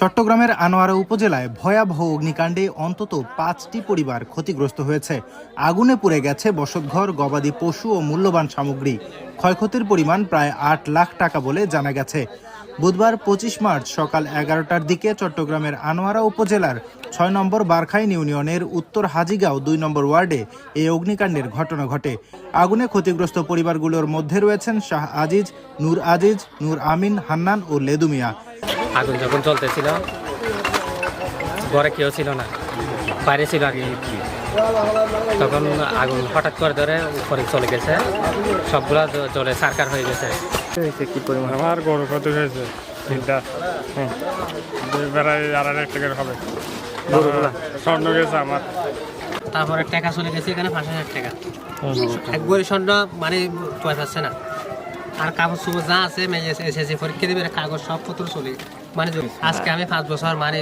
চট্টগ্রামের আনোয়ারা উপজেলায় ভয়াবহ অগ্নিকাণ্ডে অন্তত 5টি পরিবার ক্ষতিগ্রস্ত হয়েছে। আগুনে পুড়ে গেছে বসতঘর, গবাদি পশু ও মূল্যবান সামগ্রী। ক্ষয়ক্ষতির পরিমাণ প্রায় 8 লাখ টাকা বলে জানা গেছে। বুধবার 25 মার্চ সকাল 11টার দিকে চট্টগ্রামের আনোয়ারা উপজেলার 6 নম্বর বারখাইন ইউনিয়নের উত্তর হাজিগাঁও 2 নম্বর ওয়ার্ডে এই অগ্নিকাণ্ডের ঘটনা ঘটে। আগুনে ক্ষতিগ্রস্ত পরিবারগুলোর মধ্যে রয়েছেন শাহ আজিজ, নূর আমিন, হান্নান ও লেদু মিয়া। আগুন যখন চলতেছিল ঘরে কেউ ছিল না, বাইরে ছিল আর কি। তখন আগুন হঠাৎ করে ধরে উপরে চলে গেছে, সবগুলা জলে সারকার হয়ে গেছে। কি পরিমাণ আমার গরু ক্ষতি হয়েছে 3টা, প্রায় 2.5 টাকার হবে। স্বর্ণ গেছে আমার, তারপরে টাকা চলে গেছে এখানে 5,000 টাকা। একবারে স্বর্ণ মানে পয়সা পাচ্ছে না। আর কাগজ সুগজ যা আছে এসএসসি পরীক্ষা দেবে কাগজ সব পত্র চলে মানে আজকে আমি 5 বছর মানে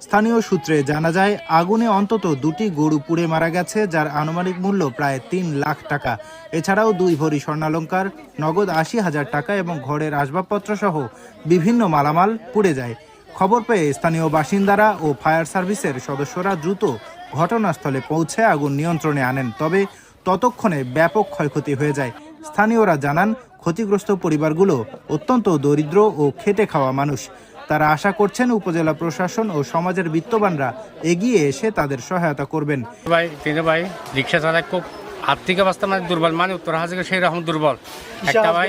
স্থানীয় সূত্রে জানা যায় আগুনে অন্তত 2টি গরু পুড়ে মারা গেছে, যার আনুমানিক মূল্য প্রায় 3 লাখ টাকা। এছাড়াও 2 ভরি স্বর্ণালংকার, নগদ 80,000 টাকা এবং ঘরের আসবাবপত্র সহ বিভিন্ন মালামাল পুড়ে যায়। খবর পেয়ে স্থানীয় বাসিন্দারা ও ফায়ার সার্ভিসের সদস্যরা দ্রুত ঘটনাস্থলে পৌঁছে আগুন নিয়ন্ত্রণে আনেন, তবে ততক্ষণে ব্যাপক ক্ষয়ক্ষতি হয়ে যায়। স্থানীয়রা জানান ক্ষতিগ্রস্ত পরিবারগুলো অত্যন্ত দরিদ্র ও খেটে খাওয়া মানুষ। তারা আশা করছেন উপজেলা প্রশাসন ও সমাজের বিত্তবানরা এগিয়ে এসে তাদের সহায়তা করবেন। ভাই রিক্সা চালায় খুব আর্থিক অবস্থা মানে দুর্বল, মানে উত্তর হাজিকে সেই রকম দুর্বল। একটা ভাই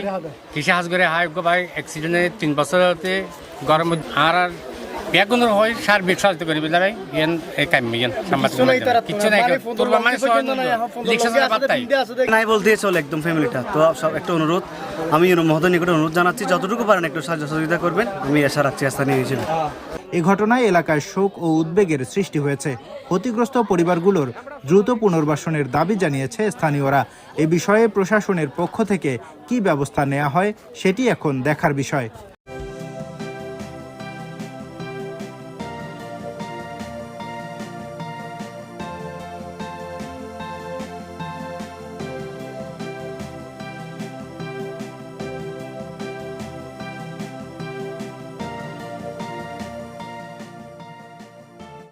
কৃষি হাজ করে হাই ভাই অ্যাক্সিডেন্টে 3 বছর হতে গরম আর বেগুনের হয় সার্বিক সাহায্য করি বুঝলে ভাই কিছু নাই বলতে চলে একদম ফ্যামিলিটা। তো সব একটা অনুরোধ, আমি মহোদয় নিকট অনুরোধ জানাচ্ছি যতটুকু পারেন একটু সাহায্য সহযোগিতা করবেন, আমি আশা রাখছি স্থানীয় হিসেবে। এই ঘটনায় এলাকায় শোক ও উদ্বেগের সৃষ্টি হয়েছে। ক্ষতিগ্রস্ত পরিবারগুলোর দ্রুত পুনর্বাসনের দাবি জানিয়েছে স্থানীয়রা। এ বিষয়ে প্রশাসনের পক্ষ থেকে কী ব্যবস্থা নেওয়া হয় সেটি এখন দেখার বিষয়।